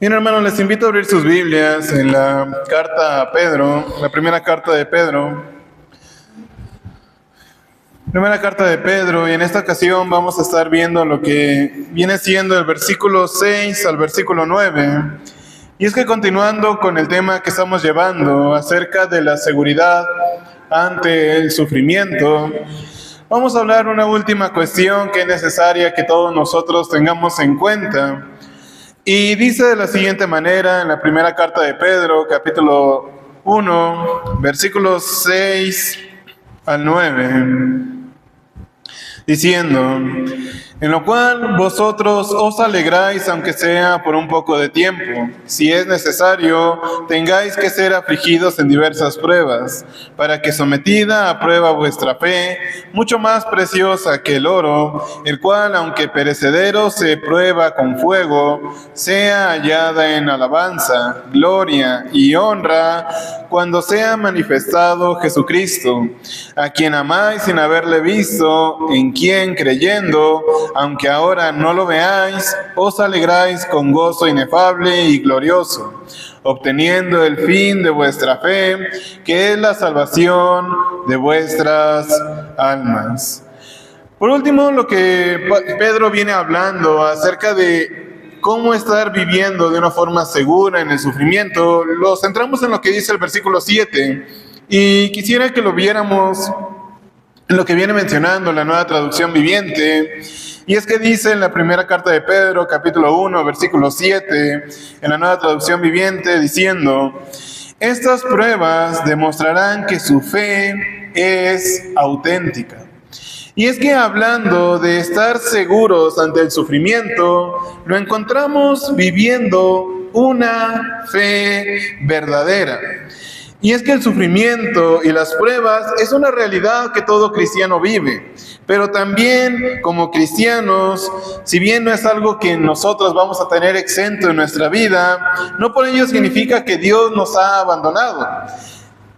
Bien, hermanos, les invito a abrir sus Biblias en la carta a Pedro, la primera carta de Pedro. Primera carta de Pedro, y en esta ocasión vamos a estar viendo lo que viene siendo el versículo 6 al versículo 9. Y es que continuando con el tema que estamos llevando acerca de la seguridad ante el sufrimiento, vamos a hablar una última cuestión que es necesaria que todos nosotros tengamos en cuenta. Y dice de la siguiente manera en la primera carta de Pedro, capítulo 1, versículos 6 al 9, diciendo: en lo cual vosotros os alegráis, aunque sea por un poco de tiempo, si es necesario, tengáis que ser afligidos en diversas pruebas, para que sometida a prueba vuestra fe, mucho más preciosa que el oro, el cual, aunque perecedero se prueba con fuego, sea hallada en alabanza, gloria y honra, cuando sea manifestado Jesucristo, a quien amáis sin haberle visto, en quien creyendo, aunque ahora no lo veáis, os alegráis con gozo inefable y glorioso, obteniendo el fin de vuestra fe, que es la salvación de vuestras almas. Por último, lo que Pedro viene hablando acerca de cómo estar viviendo de una forma segura en el sufrimiento, lo centramos en lo que dice el versículo 7, y quisiera que lo viéramos en lo que viene mencionando la Nueva Traducción Viviente. Y es que dice en la primera carta de Pedro, capítulo 1, versículo 7, en la Nueva Traducción Viviente, diciendo: estas pruebas demostrarán que su fe es auténtica. Y es que hablando de estar seguros ante el sufrimiento, lo encontramos viviendo una fe verdadera. Y es que el sufrimiento y las pruebas es una realidad que todo cristiano vive. Pero también como cristianos, si bien no es algo que nosotros vamos a tener exento en nuestra vida, no por ello significa que Dios nos ha abandonado.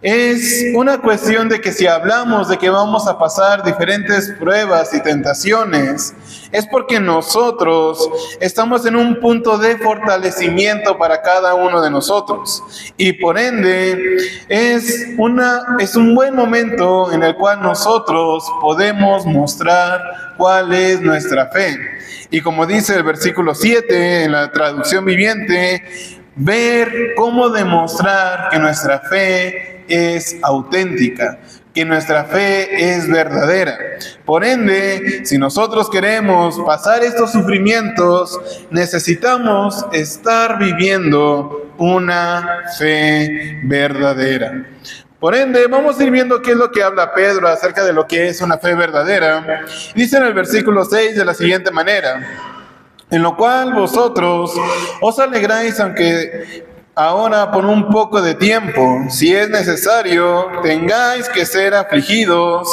Es una cuestión de que si hablamos de que vamos a pasar diferentes pruebas y tentaciones, es porque nosotros estamos en un punto de fortalecimiento para cada uno de nosotros. Y por ende, es un buen momento en el cual nosotros podemos mostrar cuál es nuestra fe. Y como dice el versículo 7 en la traducción viviente, ver cómo demostrar que nuestra fe es auténtica, que nuestra fe es verdadera. Por ende, si nosotros queremos pasar estos sufrimientos, necesitamos estar viviendo una fe verdadera. Por ende, vamos a ir viendo qué es lo que habla Pedro acerca de lo que es una fe verdadera. Dice en el versículo 6 de la siguiente manera: en lo cual vosotros os alegráis, aunque ahora por un poco de tiempo, si es necesario, tengáis que ser afligidos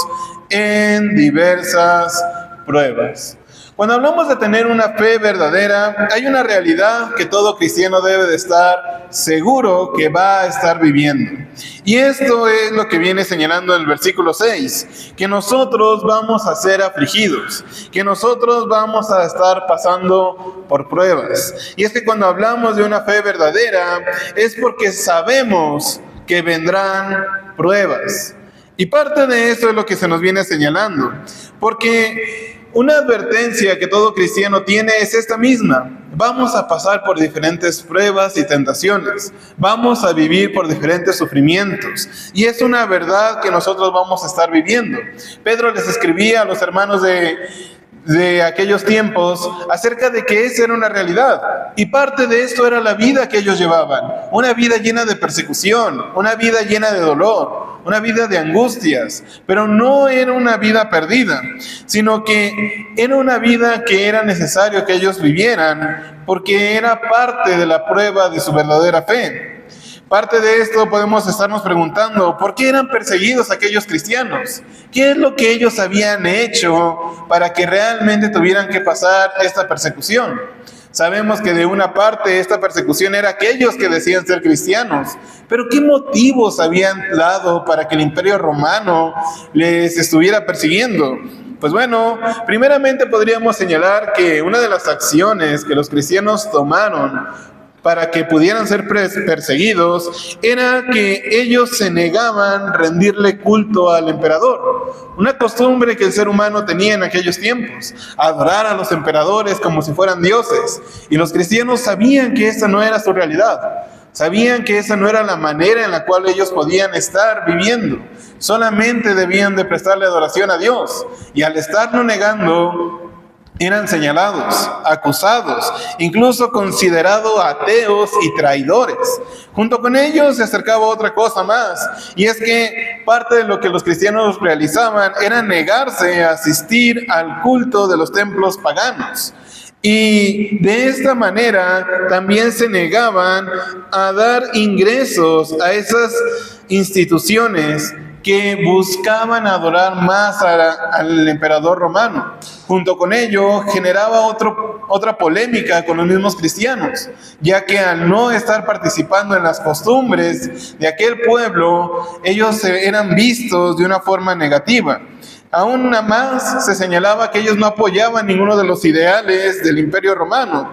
en diversas pruebas. Cuando hablamos de tener una fe verdadera, hay una realidad que todo cristiano debe de estar seguro que va a estar viviendo. Y esto es lo que viene señalando el versículo 6, que nosotros vamos a ser afligidos, que nosotros vamos a estar pasando por pruebas. Y es que cuando hablamos de una fe verdadera, es porque sabemos que vendrán pruebas. Y parte de eso es lo que se nos viene señalando, porque una advertencia que todo cristiano tiene es esta misma: vamos a pasar por diferentes pruebas y tentaciones, vamos a vivir por diferentes sufrimientos, y es una verdad que nosotros vamos a estar viviendo. Pedro les escribía a los hermanos de aquellos tiempos acerca de que esa era una realidad, y parte de esto era la vida que ellos llevaban, una vida llena de persecución, una vida llena de dolor, una vida de angustias, pero no era una vida perdida, sino que era una vida que era necesario que ellos vivieran, porque era parte de la prueba de su verdadera fe. Parte de esto podemos estarnos preguntando: ¿por qué eran perseguidos aquellos cristianos? ¿Qué es lo que ellos habían hecho para que realmente tuvieran que pasar esta persecución? Sabemos que de una parte esta persecución era aquellos que decían ser cristianos, pero ¿qué motivos habían dado para que el Imperio Romano les estuviera persiguiendo? Pues bueno, primeramente podríamos señalar que una de las acciones que los cristianos tomaron para que pudieran ser perseguidos, era que ellos se negaban a rendirle culto al emperador. Una costumbre que el ser humano tenía en aquellos tiempos, adorar a los emperadores como si fueran dioses. Y los cristianos sabían que esa no era su realidad. Sabían que esa no era la manera en la cual ellos podían estar viviendo. Solamente debían de prestarle adoración a Dios. Y al estarlo negando, eran señalados, acusados, incluso considerados ateos y traidores. Junto con ellos se acercaba otra cosa más, y es que parte de lo que los cristianos realizaban era negarse a asistir al culto de los templos paganos. Y de esta manera también se negaban a dar ingresos a esas instituciones que buscaban adorar más al emperador romano. Junto con ello generaba otra polémica con los mismos cristianos, ya que al no estar participando en las costumbres de aquel pueblo, ellos eran vistos de una forma negativa. Aún más se señalaba que ellos no apoyaban ninguno de los ideales del Imperio Romano.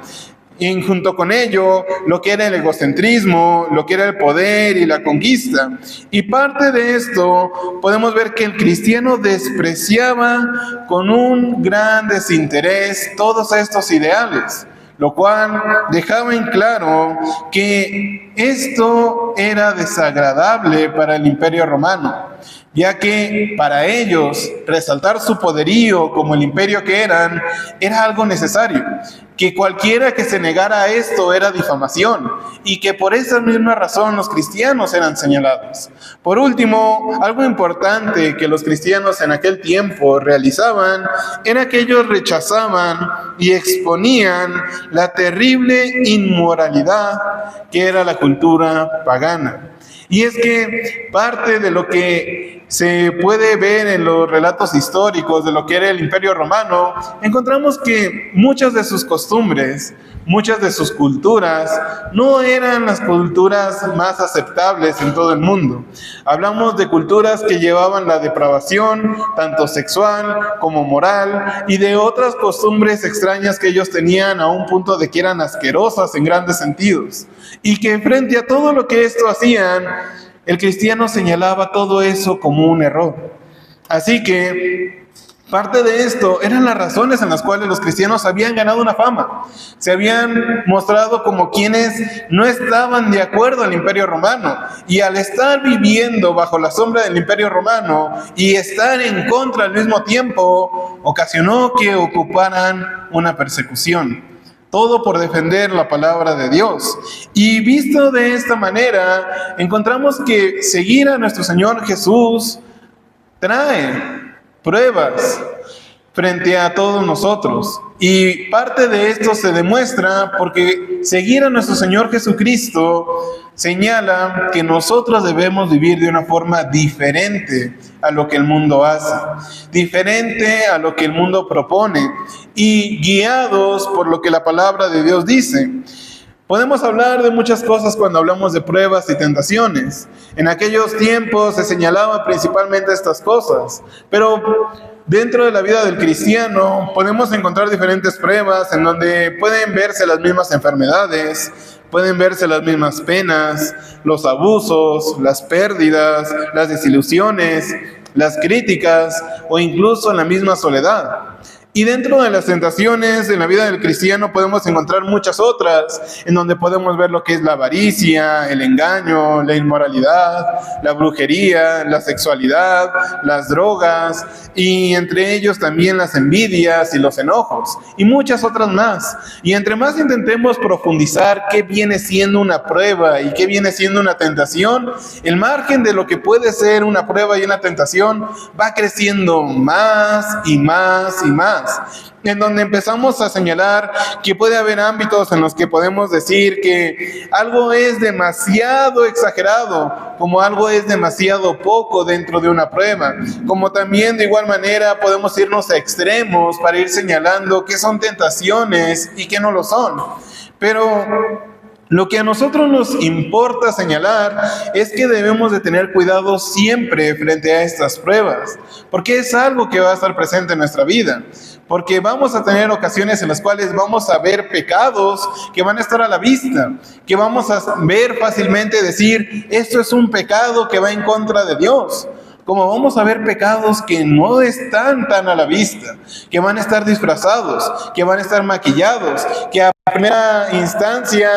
Y junto con ello, lo que era el egocentrismo, lo que era el poder y la conquista. Y parte de esto, podemos ver que el cristiano despreciaba con un gran desinterés todos estos ideales, lo cual dejaba en claro que esto era desagradable para el Imperio Romano, ya que para ellos resaltar su poderío como el imperio que eran era algo necesario, que cualquiera que se negara a esto era difamación, y que por esa misma razón los cristianos eran señalados. Por último, algo importante que los cristianos en aquel tiempo realizaban era que ellos rechazaban y exponían la terrible inmoralidad que era la cultura pagana. Y es que parte de lo que se puede ver en los relatos históricos de lo que era el Imperio Romano, encontramos que muchas de sus costumbres, muchas de sus culturas, no eran las culturas más aceptables en todo el mundo. Hablamos de culturas que llevaban la depravación, tanto sexual como moral, y de otras costumbres extrañas que ellos tenían a un punto de que eran asquerosas en grandes sentidos. Y que frente a todo lo que esto hacían, el cristiano señalaba todo eso como un error. Así que parte de esto eran las razones en las cuales los cristianos habían ganado una fama. Se habían mostrado como quienes no estaban de acuerdo al Imperio Romano. Y al estar viviendo bajo la sombra del Imperio Romano y estar en contra al mismo tiempo, ocasionó que ocuparan una persecución. Todo por defender la palabra de Dios. Y visto de esta manera, encontramos que seguir a nuestro Señor Jesús trae pruebas frente a todos nosotros. Y parte de esto se demuestra porque seguir a nuestro Señor Jesucristo señala que nosotros debemos vivir de una forma diferente a lo que el mundo hace, diferente a lo que el mundo propone y guiados por lo que la palabra de Dios dice. Podemos hablar de muchas cosas cuando hablamos de pruebas y tentaciones. En aquellos tiempos se señalaba principalmente estas cosas, pero dentro de la vida del cristiano podemos encontrar diferentes pruebas en donde pueden verse las mismas enfermedades, pueden verse las mismas penas, los abusos, las pérdidas, las desilusiones, las críticas o incluso la misma soledad. Y dentro de las tentaciones en la vida del cristiano podemos encontrar muchas otras, en donde podemos ver lo que es la avaricia, el engaño, la inmoralidad, la brujería, la sexualidad, las drogas, y entre ellos también las envidias y los enojos, y muchas otras más. Y entre más intentemos profundizar qué viene siendo una prueba y qué viene siendo una tentación, el margen de lo que puede ser una prueba y una tentación va creciendo más y más y más, en donde empezamos a señalar que puede haber ámbitos en los que podemos decir que algo es demasiado exagerado, como algo es demasiado poco dentro de una prueba, como también de igual manera podemos irnos a extremos para ir señalando qué son tentaciones y qué no lo son. Pero Lo que a nosotros nos importa señalar es que debemos de tener cuidado siempre frente a estas pruebas, porque es algo que va a estar presente en nuestra vida, porque vamos a tener ocasiones en las cuales vamos a ver pecados que van a estar a la vista, que vamos a ver fácilmente decir, esto es un pecado que va en contra de Dios. Como vamos a ver pecados que no están tan a la vista, que van a estar disfrazados, que van a estar maquillados, que a primera instancia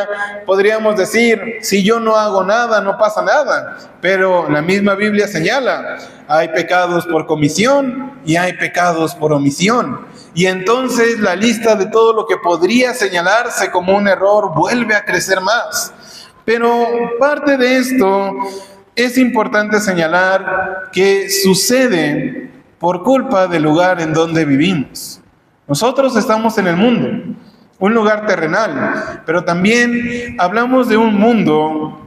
podríamos decir, si yo no hago nada, no pasa nada. Pero la misma Biblia señala, hay pecados por comisión y hay pecados por omisión. Y entonces la lista de todo lo que podría señalarse como un error vuelve a crecer más. Pero parte de esto es importante señalar que sucede por culpa del lugar en donde vivimos. Nosotros estamos en el mundo, un lugar terrenal, pero también hablamos de un mundo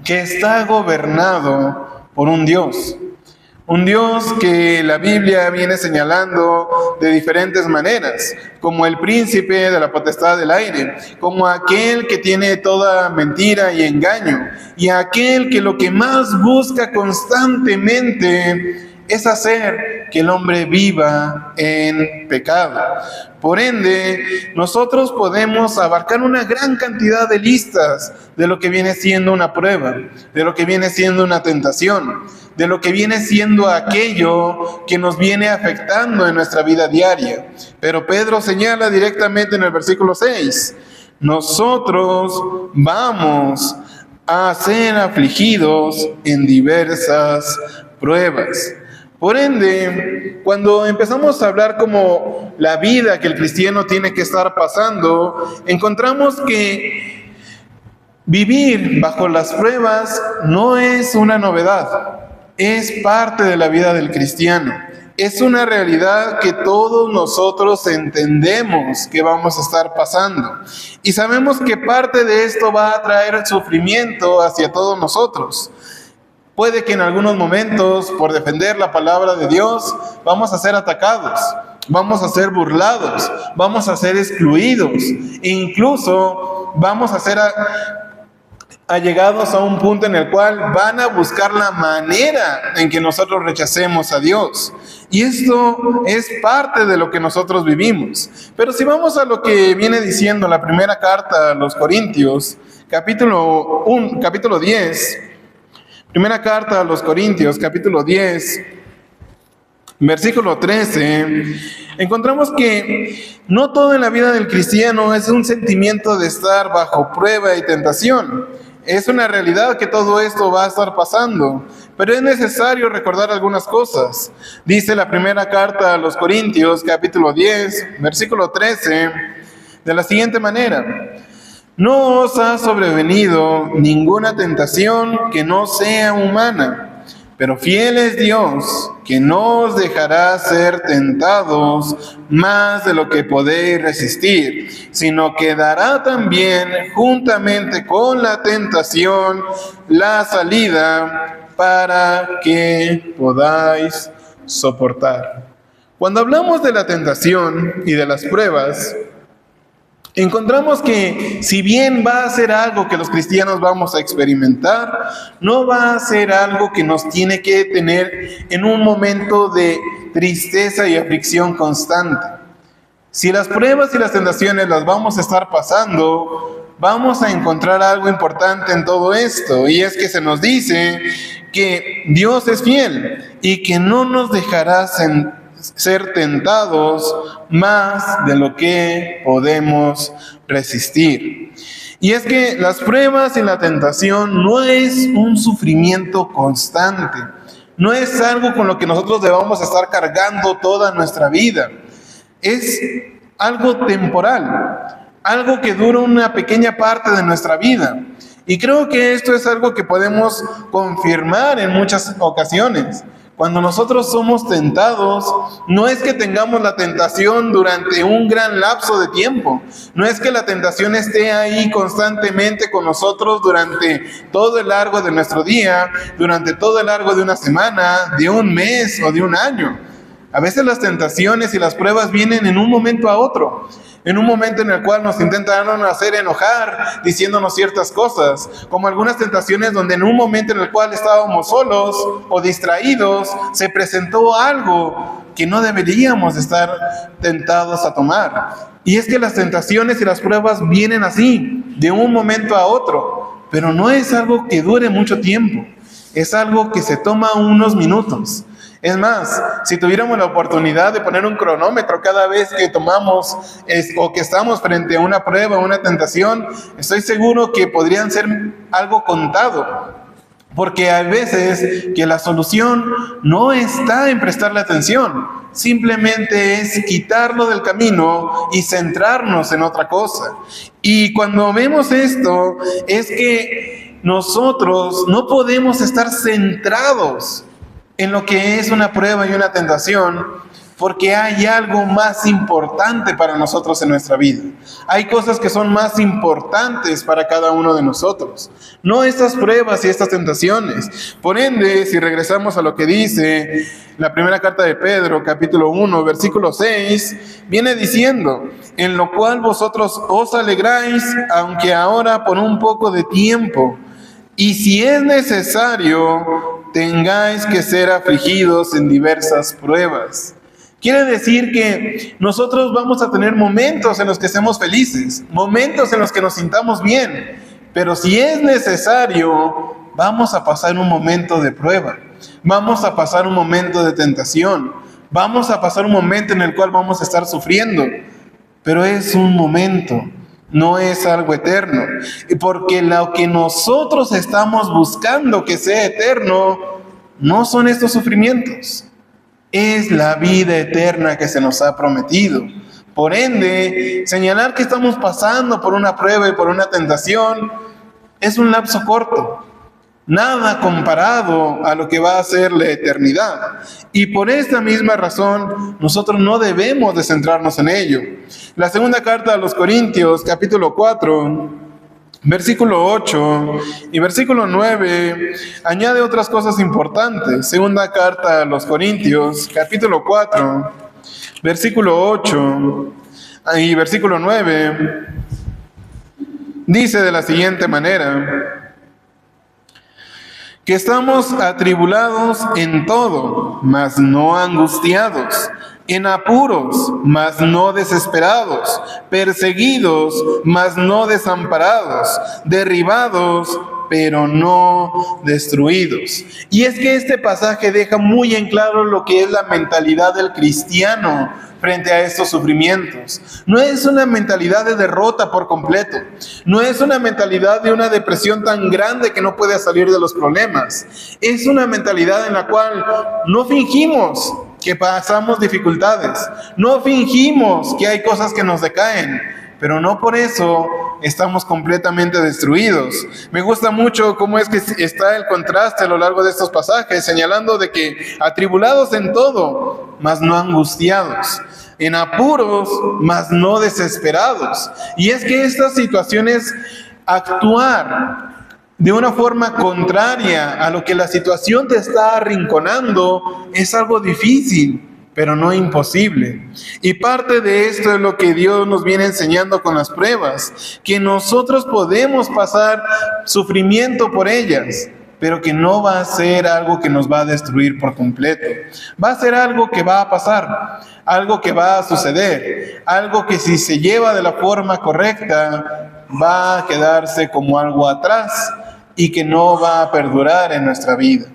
que está gobernado por un Dios. Un Dios que la Biblia viene señalando de diferentes maneras, como el príncipe de la potestad del aire, como aquel que tiene toda mentira y engaño, y aquel que lo que más busca constantemente es hacer que el hombre viva en pecado. Por ende, nosotros podemos abarcar una gran cantidad de listas de lo que viene siendo una prueba, de lo que viene siendo una tentación, de lo que viene siendo aquello que nos viene afectando en nuestra vida diaria. Pero Pedro señala directamente en el versículo 6, nosotros vamos a ser afligidos en diversas pruebas. Por ende, cuando empezamos a hablar como la vida que el cristiano tiene que estar pasando, encontramos que vivir bajo las pruebas no es una novedad, es parte de la vida del cristiano. Es una realidad que todos nosotros entendemos que vamos a estar pasando. Y sabemos que parte de esto va a traer sufrimiento hacia todos nosotros. Puede que en algunos momentos, por defender la palabra de Dios, vamos a ser atacados, vamos a ser burlados, vamos a ser excluidos, e incluso vamos a ser allegados a un punto en el cual van a buscar la manera en que nosotros rechacemos a Dios. Y esto es parte de lo que nosotros vivimos. Pero si vamos a lo que viene diciendo la primera carta a los Corintios, capítulo 10, primera carta a los Corintios, capítulo 10, versículo 13, encontramos que no todo en la vida del cristiano es un sentimiento de estar bajo prueba y tentación. Es una realidad que todo esto va a estar pasando, pero es necesario recordar algunas cosas. Dice la primera carta a los Corintios, capítulo 10, versículo 13, de la siguiente manera: no os ha sobrevenido ninguna tentación que no sea humana, pero fiel es Dios, que no os dejará ser tentados más de lo que podéis resistir, sino que dará también, juntamente con la tentación, la salida para que podáis soportar. Cuando hablamos de la tentación y de las pruebas, encontramos que si bien va a ser algo que los cristianos vamos a experimentar, no va a ser algo que nos tiene que tener en un momento de tristeza y aflicción constante. Si las pruebas y las tentaciones las vamos a estar pasando, vamos a encontrar algo importante en todo esto, y es que se nos dice que Dios es fiel y que no nos dejará ser tentados más de lo que podemos resistir. Y es que las pruebas y la tentación no es un sufrimiento constante, no es algo con lo que nosotros debamos estar cargando toda nuestra vida. Es algo temporal, algo que dura una pequeña parte de nuestra vida. Y creo que esto es algo que podemos confirmar en muchas ocasiones. Cuando nosotros somos tentados, no es que tengamos la tentación durante un gran lapso de tiempo. No es que la tentación esté ahí constantemente con nosotros durante todo el largo de nuestro día, durante todo el largo de una semana, de un mes o de un año. A veces las tentaciones y las pruebas vienen en un momento a otro. en un momento en el cual nos intentaron hacer enojar diciéndonos ciertas cosas, como algunas tentaciones donde en un momento en el cual estábamos solos o distraídos, se presentó algo que no deberíamos estar tentados a tomar. Y es que las tentaciones y las pruebas vienen así, de un momento a otro, pero no es algo que dure mucho tiempo, es algo que se toma unos minutos. Es más, si tuviéramos la oportunidad de poner un cronómetro cada vez que tomamos o que estamos frente a una prueba o una tentación, estoy seguro que podrían ser algo contado. Porque hay veces que la solución no está en prestarle atención, simplemente es quitarlo del camino y centrarnos en otra cosa. Y cuando vemos esto, es que nosotros no podemos estar centrados en lo que es una prueba y una tentación, porque hay algo más importante para nosotros en nuestra vida. Hay cosas que son más importantes para cada uno de nosotros, no estas pruebas y estas tentaciones. Por ende, si regresamos a lo que dice la primera carta de Pedro, capítulo 1, versículo 6, viene diciendo: en lo cual vosotros os alegráis, aunque ahora por un poco de tiempo, y si es necesario, tengáis que ser afligidos en diversas pruebas. Quiere decir que nosotros vamos a tener momentos en los que estemos felices, momentos en los que nos sintamos bien, pero si es necesario, vamos a pasar un momento de prueba, vamos a pasar un momento de tentación, vamos a pasar un momento en el cual vamos a estar sufriendo, pero es un momento. No es algo eterno, porque lo que nosotros estamos buscando que sea eterno no son estos sufrimientos, es la vida eterna que se nos ha prometido. Por ende, señalar que estamos pasando por una prueba y por una tentación es un lapso corto, nada comparado a lo que va a ser la eternidad. Y por esta misma razón, nosotros no debemos de centrarnos en ello. La segunda carta a los Corintios, capítulo 4, versículo 8 y versículo 9, añade otras cosas importantes. Segunda carta a los Corintios, capítulo 4, versículo 8 y versículo 9, dice de la siguiente manera: que estamos atribulados en todo, mas no angustiados, en apuros, mas no desesperados, perseguidos, mas no desamparados, derribados, pero no destruidos. Y es que este pasaje deja muy en claro lo que es la mentalidad del cristiano frente a estos sufrimientos. No es una mentalidad de derrota por completo, no es una mentalidad de una depresión tan grande que no puede salir de los problemas. Es una mentalidad en la cual no fingimos que pasamos dificultades, no fingimos que hay cosas que nos decaen, pero no por eso estamos completamente destruidos. Me gusta mucho cómo es que está el contraste a lo largo de estos pasajes, señalando de que atribulados en todo, mas no angustiados, en apuros, mas no desesperados. Y es que estas situaciones, actuar de una forma contraria a lo que la situación te está arrinconando, es algo difícil, pero no imposible. Y parte de esto es lo que Dios nos viene enseñando con las pruebas, que nosotros podemos pasar sufrimiento por ellas, pero que no va a ser algo que nos va a destruir por completo. Va a ser algo que va a pasar, algo que va a suceder, algo que si se lleva de la forma correcta, va a quedarse como algo atrás y que no va a perdurar en nuestra vida.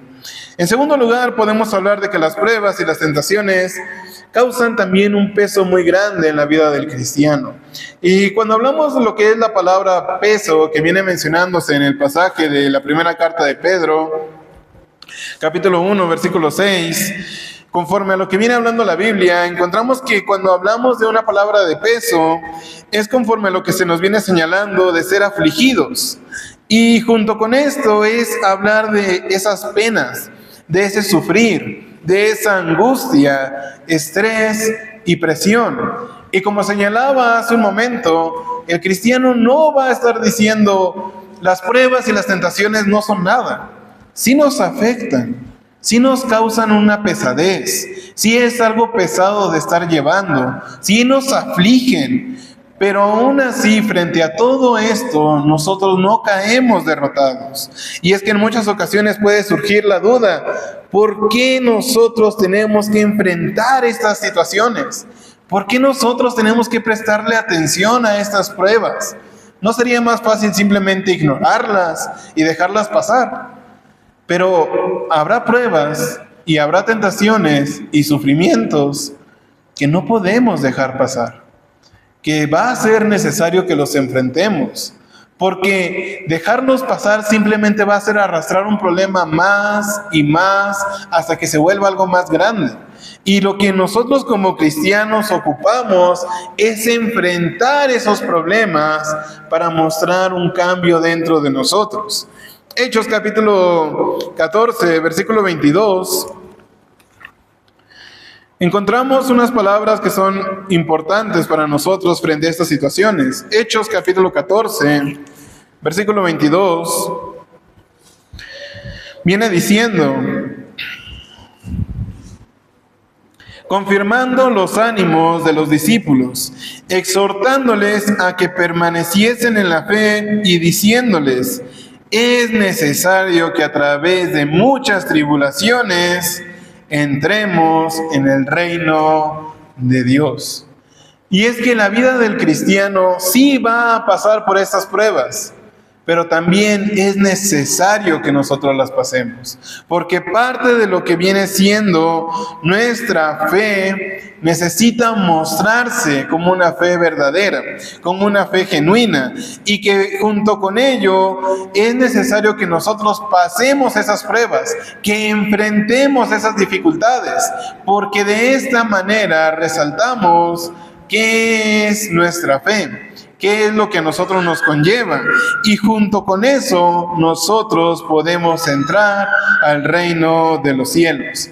En segundo lugar, podemos hablar de que las pruebas y las tentaciones causan también un peso muy grande en la vida del cristiano. Y cuando hablamos de lo que es la palabra peso, que viene mencionándose en el pasaje de la primera carta de Pedro, capítulo 1, versículo 6, conforme a lo que viene hablando la Biblia, encontramos que cuando hablamos de una palabra de peso, es conforme a lo que se nos viene señalando de ser afligidos. Y junto con esto es hablar de esas penas, de ese sufrir, de esa angustia, estrés y presión. Y como señalaba hace un momento, el cristiano no va a estar diciendo las pruebas y las tentaciones no son nada. Sí nos afectan, sí nos causan una pesadez, sí es algo pesado de estar llevando, sí nos afligen, Pero aún así, frente a todo esto, nosotros no caemos derrotados. Y es que en muchas ocasiones puede surgir la duda, ¿por qué nosotros tenemos que enfrentar estas situaciones? ¿Por qué nosotros tenemos que prestarle atención a estas pruebas? ¿No sería más fácil simplemente ignorarlas y dejarlas pasar? Pero habrá pruebas y habrá tentaciones y sufrimientos que no podemos dejar pasar, que va a ser necesario que los enfrentemos, porque dejarlos pasar simplemente va a ser arrastrar un problema más y más hasta que se vuelva algo más grande. Y lo que nosotros como cristianos ocupamos es enfrentar esos problemas para mostrar un cambio dentro de nosotros. Hechos capítulo 14, versículo 22. Encontramos unas palabras que son importantes para nosotros frente a estas situaciones. Hechos capítulo 14, versículo 22, viene diciendo: confirmando los ánimos de los discípulos, exhortándoles a que permaneciesen en la fe y diciéndoles: es necesario que a través de muchas tribulaciones entremos en el reino de Dios. Y es que la vida del cristiano sí va a pasar por estas pruebas, pero también es necesario que nosotros las pasemos, porque parte de lo que viene siendo nuestra fe necesita mostrarse como una fe verdadera, como una fe genuina, y que junto con ello es necesario que nosotros pasemos esas pruebas, que enfrentemos esas dificultades, porque de esta manera resaltamos qué es nuestra fe, qué es lo que a nosotros nos conlleva, y junto con eso nosotros podemos entrar al reino de los cielos.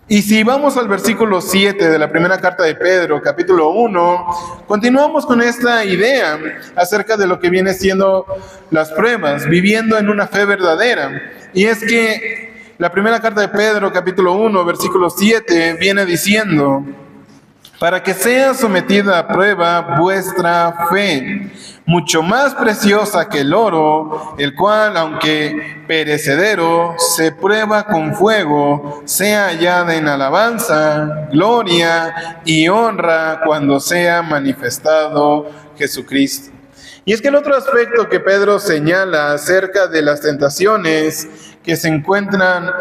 Y si vamos al versículo 7 de la primera carta de Pedro, capítulo 1, continuamos con esta idea acerca de lo que viene siendo las pruebas, viviendo en una fe verdadera. Y es que la primera carta de Pedro, capítulo 1, versículo 7, viene diciendo: para que sea sometida a prueba vuestra fe, mucho más preciosa que el oro, el cual, aunque perecedero, se prueba con fuego, sea hallada en alabanza, gloria y honra cuando sea manifestado Jesucristo. Y es que el otro aspecto que Pedro señala acerca de las tentaciones que se encuentran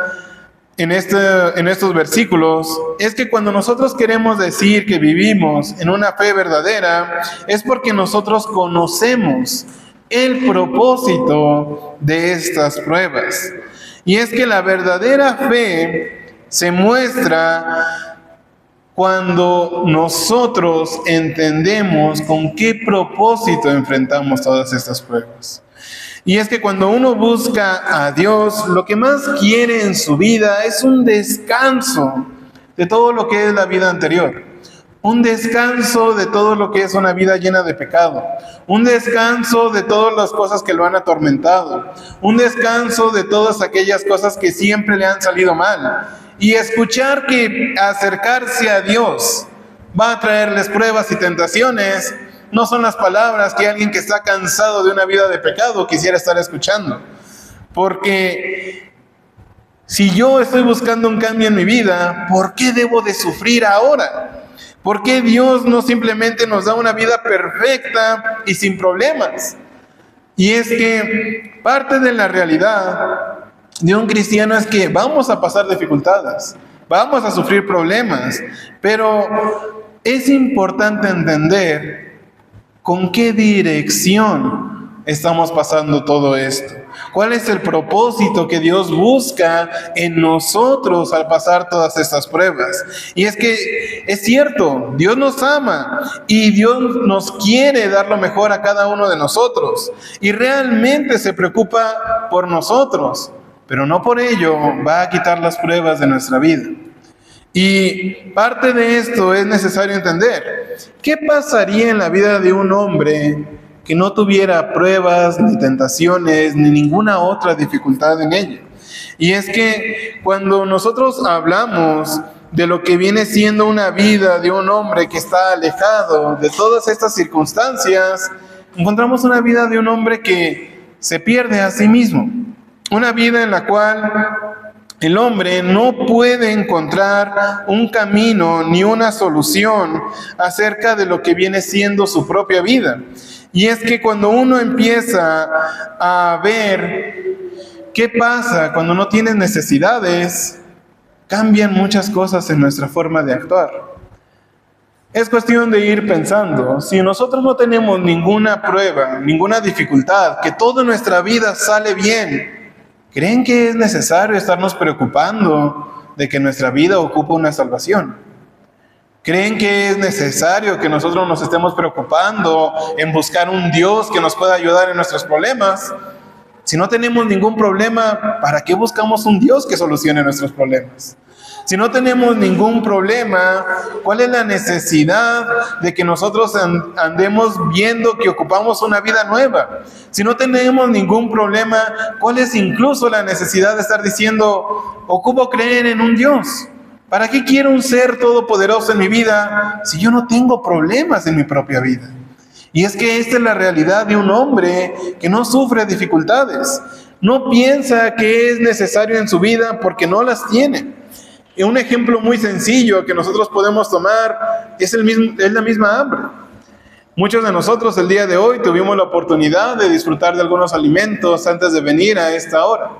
en estos versículos es que cuando nosotros queremos decir que vivimos en una fe verdadera, es porque nosotros conocemos el propósito de estas pruebas. Y es que la verdadera fe se muestra cuando nosotros entendemos con qué propósito enfrentamos todas estas pruebas. Y es que cuando uno busca a Dios, lo que más quiere en su vida es un descanso de todo lo que es la vida anterior. Un descanso de todo lo que es una vida llena de pecado. Un descanso de todas las cosas que lo han atormentado. Un descanso de todas aquellas cosas que siempre le han salido mal. Y escuchar que acercarse a Dios va a traerles pruebas y tentaciones no son las palabras que alguien que está cansado de una vida de pecado quisiera estar escuchando. Porque si yo estoy buscando un cambio en mi vida, ¿por qué debo de sufrir ahora? ¿Por qué Dios no simplemente nos da una vida perfecta y sin problemas? Y es que parte de la realidad de un cristiano es que vamos a pasar dificultades, vamos a sufrir problemas, pero es importante entender ¿con qué dirección estamos pasando todo esto? ¿Cuál es el propósito que Dios busca en nosotros al pasar todas estas pruebas? Y es que es cierto, Dios nos ama y Dios nos quiere dar lo mejor a cada uno de nosotros. Y realmente se preocupa por nosotros, pero no por ello va a quitar las pruebas de nuestra vida. Y parte de esto es necesario entender. ¿Qué pasaría en la vida de un hombre que no tuviera pruebas, ni tentaciones, ni ninguna otra dificultad en ella? Y es que cuando nosotros hablamos de lo que viene siendo una vida de un hombre que está alejado de todas estas circunstancias, encontramos una vida de un hombre que se pierde a sí mismo. Una vida en la cual el hombre no puede encontrar un camino ni una solución acerca de lo que viene siendo su propia vida. Y es que cuando uno empieza a ver qué pasa cuando no tienes necesidades, cambian muchas cosas en nuestra forma de actuar. Es cuestión de ir pensando, si nosotros no tenemos ninguna prueba, ninguna dificultad, que toda nuestra vida sale bien, ¿creen que es necesario estarnos preocupando de que nuestra vida ocupa una salvación? ¿Creen que es necesario que nosotros nos estemos preocupando en buscar un Dios que nos pueda ayudar en nuestros problemas? Si no tenemos ningún problema, ¿para qué buscamos un Dios que solucione nuestros problemas? Si no tenemos ningún problema, ¿cuál es la necesidad de que nosotros andemos viendo que ocupamos una vida nueva? Si no tenemos ningún problema, ¿cuál es incluso la necesidad de estar diciendo, ocupo creer en un Dios? ¿Para qué quiero un ser todopoderoso en mi vida si yo no tengo problemas en mi propia vida? Y es que esta es la realidad de un hombre que no sufre dificultades. No piensa que es necesario en su vida porque no las tiene. Y un ejemplo muy sencillo que nosotros podemos tomar es la misma hambre. Muchos de nosotros el día de hoy tuvimos la oportunidad de disfrutar de algunos alimentos antes de venir a esta hora.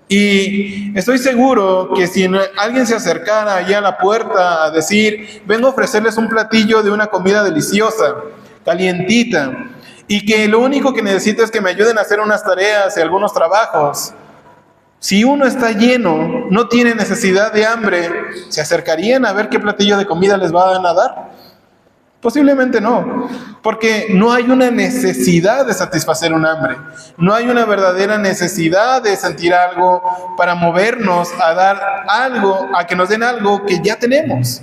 Y estoy seguro que si alguien se acercara allá a la puerta a decir, vengo a ofrecerles un platillo de una comida deliciosa, calientita, y que lo único que necesito es que me ayuden a hacer unas tareas y algunos trabajos. Si uno está lleno, no tiene necesidad de hambre, ¿se acercarían a ver qué platillo de comida les van a dar? Posiblemente no, porque no hay una necesidad de satisfacer un hambre. No hay una verdadera necesidad de sentir algo para movernos a dar algo, a que nos den algo que ya tenemos.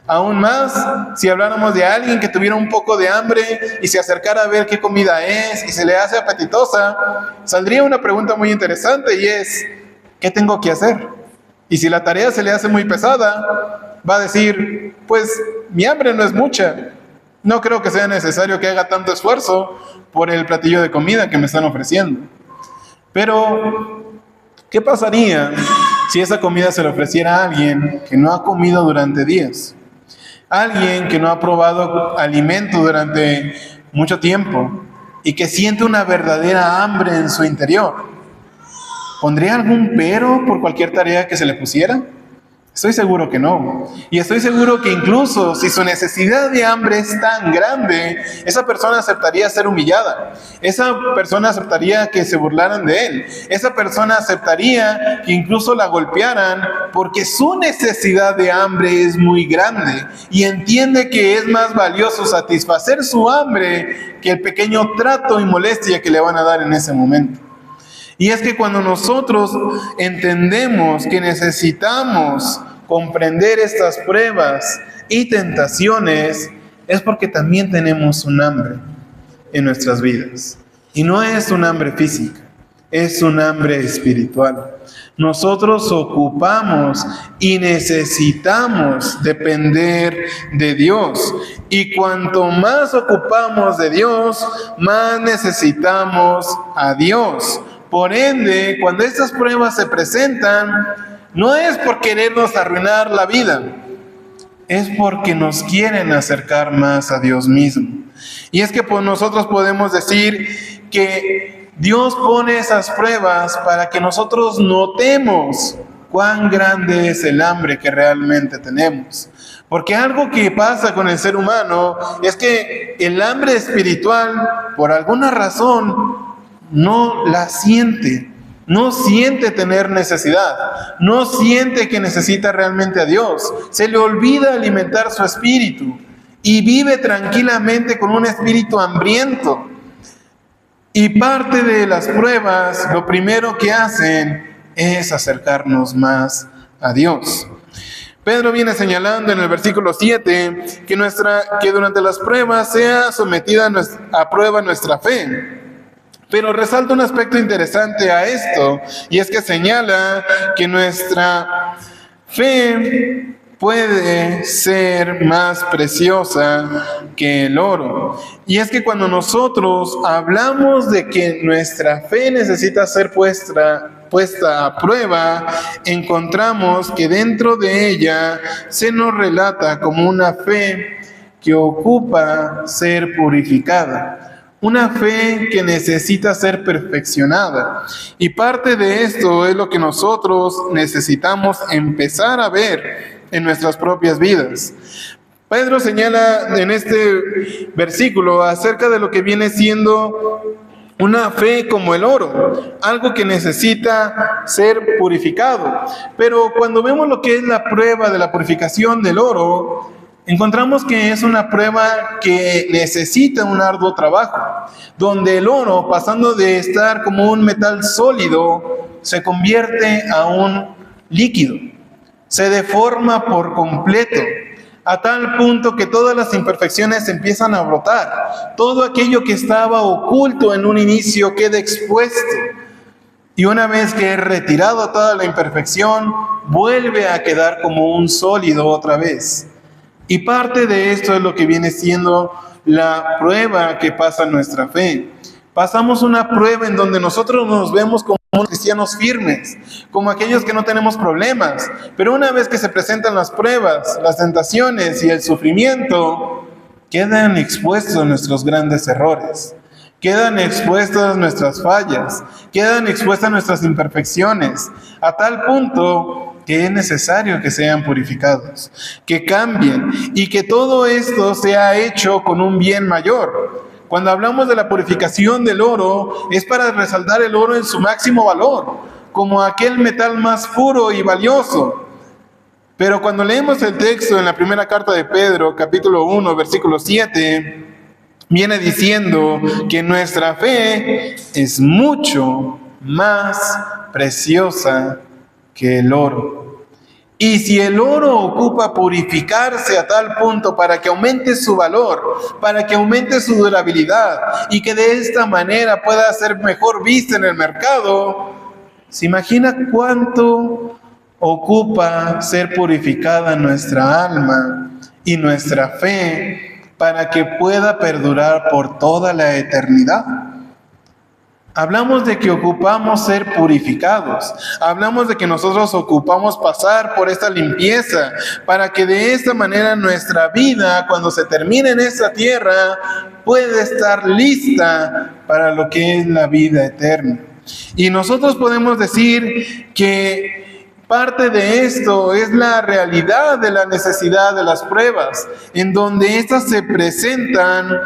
Aún más, si habláramos de alguien que tuviera un poco de hambre y se acercara a ver qué comida es y se le hace apetitosa, saldría una pregunta muy interesante y es, ¿qué tengo que hacer? Y si la tarea se le hace muy pesada, va a decir, pues mi hambre no es mucha. No creo que sea necesario que haga tanto esfuerzo por el platillo de comida que me están ofreciendo. Pero, ¿qué pasaría si esa comida se le ofreciera a alguien que no ha comido durante días? Alguien que no ha probado alimento durante mucho tiempo y que siente una verdadera hambre en su interior. ¿Pondría algún pero por cualquier tarea que se le pusiera? Estoy seguro que no. Y estoy seguro que incluso si su necesidad de hambre es tan grande, esa persona aceptaría ser humillada. Esa persona aceptaría que se burlaran de él. Esa persona aceptaría que incluso la golpearan porque su necesidad de hambre es muy grande y entiende que es más valioso satisfacer su hambre que el pequeño trato y molestia que le van a dar en ese momento. Y es que cuando nosotros entendemos que necesitamos comprender estas pruebas y tentaciones, es porque también tenemos un hambre en nuestras vidas. Y no es un hambre física, es un hambre espiritual. Nosotros ocupamos y necesitamos depender de Dios. Y cuanto más ocupamos de Dios, más necesitamos a Dios. Por ende, cuando estas pruebas se presentan, no es por querernos arruinar la vida, es porque nos quieren acercar más a Dios mismo. Y es que nosotros podemos decir que Dios pone esas pruebas para que nosotros notemos cuán grande es el hambre que realmente tenemos. Porque algo que pasa con el ser humano es que el hambre espiritual, por alguna razón, no la siente, no siente tener necesidad, no siente que necesita realmente a Dios, se le olvida alimentar su espíritu y vive tranquilamente con un espíritu hambriento. Y parte de las pruebas, lo primero que hacen es acercarnos más a Dios. Pedro viene señalando en el versículo 7 que durante las pruebas sea sometida a prueba nuestra fe. Pero resalta un aspecto interesante a esto, y es que señala que nuestra fe puede ser más preciosa que el oro. Y es que cuando nosotros hablamos de que nuestra fe necesita ser puesta a prueba, encontramos que dentro de ella se nos relata como una fe que ocupa ser purificada. Una fe que necesita ser perfeccionada. Y parte de esto es lo que nosotros necesitamos empezar a ver en nuestras propias vidas. Pedro señala en este versículo acerca de lo que viene siendo una fe como el oro, algo que necesita ser purificado. Pero cuando vemos lo que es la prueba de la purificación del oro, encontramos que es una prueba que necesita un arduo trabajo, donde el oro, pasando de estar como un metal sólido, se convierte a un líquido, se deforma por completo, a tal punto que todas las imperfecciones empiezan a brotar. Todo aquello que estaba oculto en un inicio queda expuesto. Y una vez que es retirado toda la imperfección, vuelve a quedar como un sólido otra vez. Y parte de esto es lo que viene siendo la prueba que pasa en nuestra fe. Pasamos una prueba en donde nosotros nos vemos como cristianos firmes, como aquellos que no tenemos problemas. Pero una vez que se presentan las pruebas, las tentaciones y el sufrimiento, quedan expuestos nuestros grandes errores. Quedan expuestas nuestras fallas, quedan expuestas nuestras imperfecciones, a tal punto que es necesario que sean purificados, que cambien y que todo esto sea hecho con un bien mayor. Cuando hablamos de la purificación del oro, es para resaltar el oro en su máximo valor, como aquel metal más puro y valioso. Pero cuando leemos el texto en la primera carta de Pedro, capítulo 1, versículo 7, viene diciendo que nuestra fe es mucho más preciosa que el oro. Y si el oro ocupa purificarse a tal punto para que aumente su valor, para que aumente su durabilidad y que de esta manera pueda ser mejor vista en el mercado, ¿se imagina cuánto ocupa ser purificada nuestra alma y nuestra fe para que pueda perdurar por toda la eternidad? Hablamos de que ocupamos ser purificados. Hablamos de que nosotros ocupamos pasar por esta limpieza para que de esta manera nuestra vida, cuando se termine en esta tierra, pueda estar lista para lo que es la vida eterna. Y nosotros podemos decir que parte de esto es la realidad de la necesidad de las pruebas, en donde éstas se presentan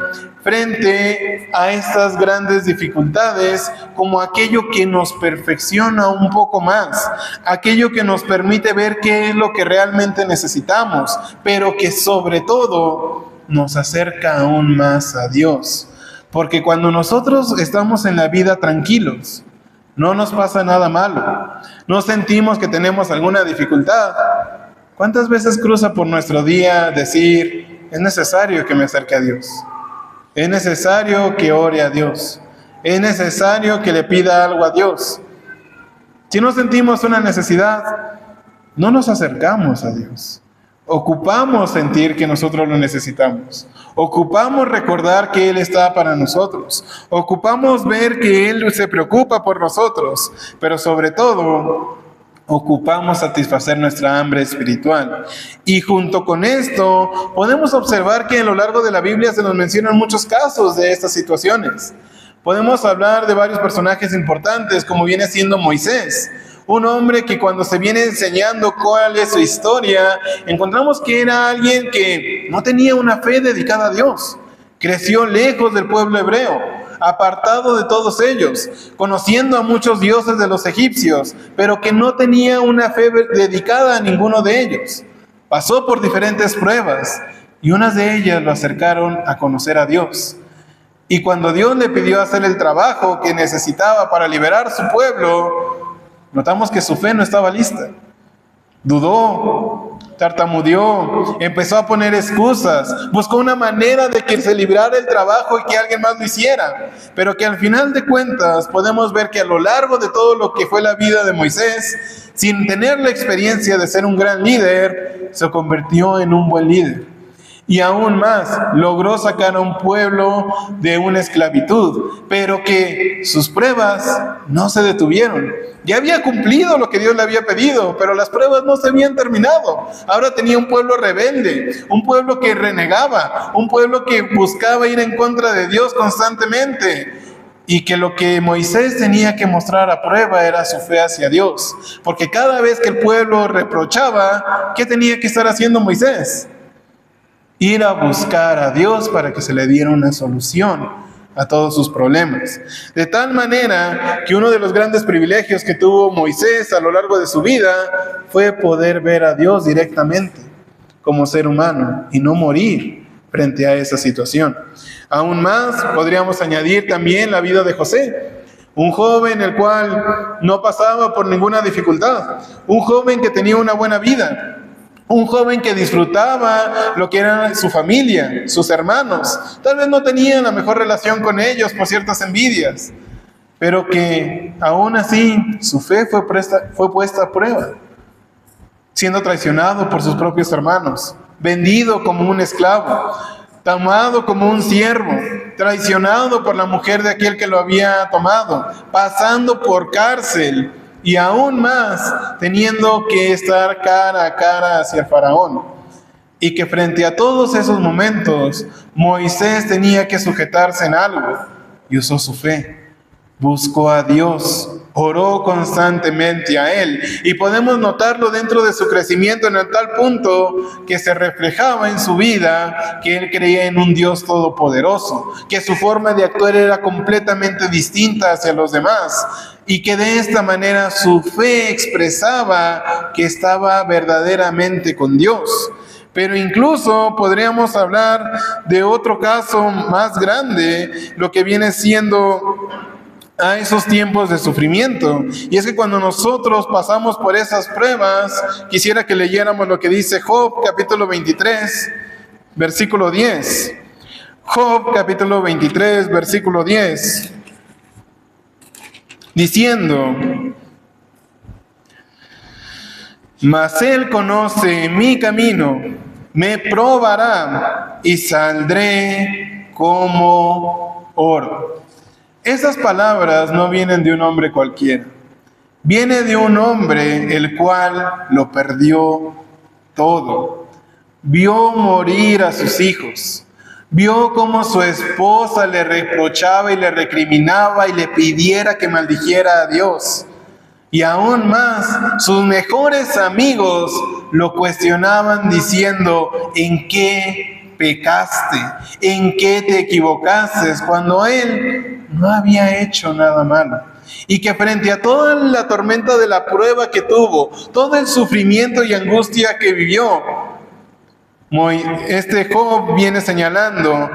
frente a estas grandes dificultades como aquello que nos perfecciona un poco más, aquello que nos permite ver qué es lo que realmente necesitamos, pero que sobre todo nos acerca aún más a Dios. Porque cuando nosotros estamos en la vida tranquilos, no nos pasa nada malo, no sentimos que tenemos alguna dificultad. ¿Cuántas veces cruza por nuestro día decir, es necesario que me acerque a Dios? Es necesario que ore a Dios. Es necesario que le pida algo a Dios. Si no sentimos una necesidad, no nos acercamos a Dios. Ocupamos sentir que nosotros lo necesitamos. Ocupamos recordar que Él está para nosotros. Ocupamos ver que Él se preocupa por nosotros. Pero sobre todo, ocupamos satisfacer nuestra hambre espiritual. Y junto con esto, podemos observar que a lo largo de la Biblia se nos mencionan muchos casos de estas situaciones. Podemos hablar de varios personajes importantes, como viene siendo Moisés. Un hombre que cuando se viene enseñando cuál es su historia, encontramos que era alguien que no tenía una fe dedicada a Dios. Creció lejos del pueblo hebreo, apartado de todos ellos, conociendo a muchos dioses de los egipcios, pero que no tenía una fe dedicada a ninguno de ellos. Pasó por diferentes pruebas y unas de ellas lo acercaron a conocer a Dios. Y cuando Dios le pidió hacer el trabajo que necesitaba para liberar su pueblo, notamos que su fe no estaba lista. Dudó, tartamudeó, empezó a poner excusas, buscó una manera de que se librara el trabajo y que alguien más lo hiciera. Pero que al final de cuentas podemos ver que a lo largo de todo lo que fue la vida de Moisés, sin tener la experiencia de ser un gran líder, se convirtió en un buen líder. Y aún más, logró sacar a un pueblo de una esclavitud, pero que sus pruebas no se detuvieron. Ya había cumplido lo que Dios le había pedido, pero las pruebas no se habían terminado. Ahora tenía un pueblo rebelde, un pueblo que renegaba, un pueblo que buscaba ir en contra de Dios constantemente. Y que lo que Moisés tenía que mostrar a prueba era su fe hacia Dios. Porque cada vez que el pueblo reprochaba, ¿qué tenía que estar haciendo Moisés? Ir a buscar a Dios para que se le diera una solución a todos sus problemas. De tal manera que uno de los grandes privilegios que tuvo Moisés a lo largo de su vida fue poder ver a Dios directamente como ser humano y no morir frente a esa situación. Aún más, podríamos añadir también la vida de José, un joven el cual no pasaba por ninguna dificultad, un joven que tenía una buena vida, un joven que disfrutaba lo que era su familia, sus hermanos. Tal vez no tenía la mejor relación con ellos por ciertas envidias, pero que aún así su fe fue puesta a prueba, siendo traicionado por sus propios hermanos, vendido como un esclavo, tomado como un siervo, traicionado por la mujer de aquel que lo había tomado, pasando por cárcel y aún más teniendo que estar cara a cara hacia el faraón. Y que frente a todos esos momentos, Moisés tenía que sujetarse en algo y usó su fe. Buscó a Dios, oró constantemente a Él. Y podemos notarlo dentro de su crecimiento en el tal punto que se reflejaba en su vida que Él creía en un Dios todopoderoso, que su forma de actuar era completamente distinta hacia los demás y que de esta manera su fe expresaba que estaba verdaderamente con Dios. Pero incluso podríamos hablar de otro caso más grande, lo que viene siendo a esos tiempos de sufrimiento. Y es que cuando nosotros pasamos por esas pruebas, quisiera que leyéramos lo que dice Job capítulo 23, versículo 10. Job capítulo 23, versículo 10. Diciendo: mas Él conoce mi camino, me probará y saldré como oro. Esas palabras no vienen de un hombre cualquiera. Viene de un hombre el cual lo perdió todo. Vio morir a sus hijos. Vio cómo su esposa le reprochaba y le recriminaba y le pidiera que maldijera a Dios. Y aún más, sus mejores amigos lo cuestionaban diciendo: ¿en qué pecaste? ¿En qué te equivocaste? Cuando él no había hecho nada malo. Y que frente a toda la tormenta de la prueba que tuvo, todo el sufrimiento y angustia que vivió, este Job viene señalando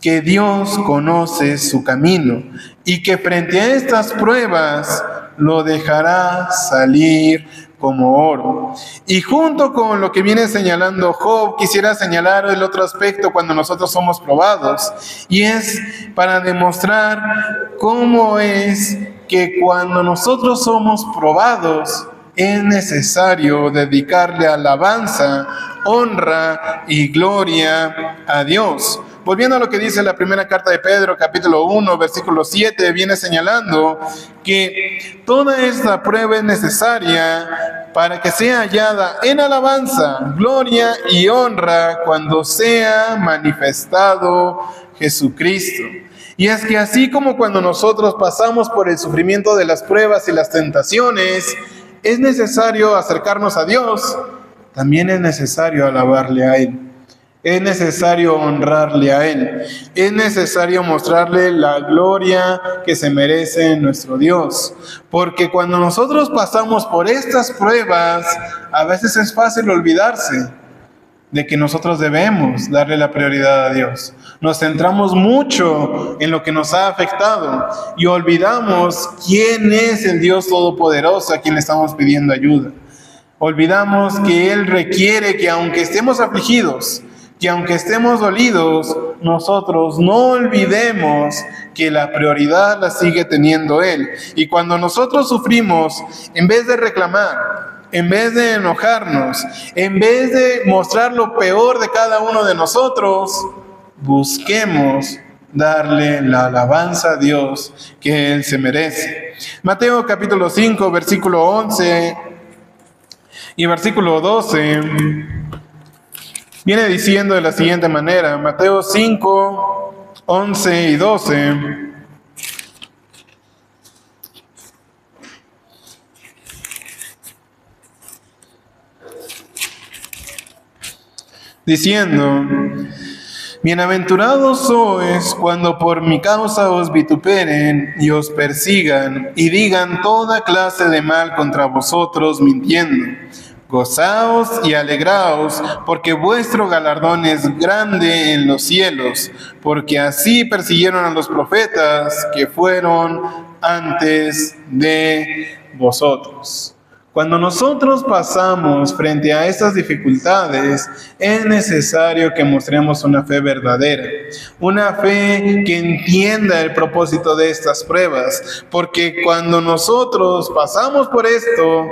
que Dios conoce su camino y que frente a estas pruebas lo dejará salir como oro. Y junto con lo que viene señalando Job, quisiera señalar el otro aspecto cuando nosotros somos probados, y es para demostrar cómo es que cuando nosotros somos probados es necesario dedicarle alabanza, honra y gloria a Dios. Volviendo a lo que dice la primera carta de Pedro, capítulo 1, versículo 7, viene señalando que toda esta prueba es necesaria para que sea hallada en alabanza, gloria y honra cuando sea manifestado Jesucristo. Y es que así como cuando nosotros pasamos por el sufrimiento de las pruebas y las tentaciones, es necesario acercarnos a Dios, también es necesario alabarle a Él. Es necesario honrarle a Él. Es necesario mostrarle la gloria que se merece nuestro Dios. Porque cuando nosotros pasamos por estas pruebas, a veces es fácil olvidarse de que nosotros debemos darle la prioridad a Dios. Nos centramos mucho en lo que nos ha afectado y olvidamos quién es el Dios Todopoderoso a quien le estamos pidiendo ayuda. Olvidamos que Él requiere que aunque estemos afligidos, que aunque estemos dolidos, nosotros no olvidemos que la prioridad la sigue teniendo Él. Y cuando nosotros sufrimos, en vez de reclamar, en vez de enojarnos, en vez de mostrar lo peor de cada uno de nosotros, busquemos darle la alabanza a Dios que Él se merece. Mateo capítulo 5, versículo 11 y versículo 12 viene diciendo de la siguiente manera. Mateo 5, 11 y 12. Diciendo: bienaventurados sois cuando por mi causa os vituperen y os persigan y digan toda clase de mal contra vosotros mintiendo. Gozaos y alegraos, porque vuestro galardón es grande en los cielos, porque así persiguieron a los profetas que fueron antes de vosotros. Cuando nosotros pasamos frente a estas dificultades, es necesario que mostremos una fe verdadera, una fe que entienda el propósito de estas pruebas, porque cuando nosotros pasamos por esto,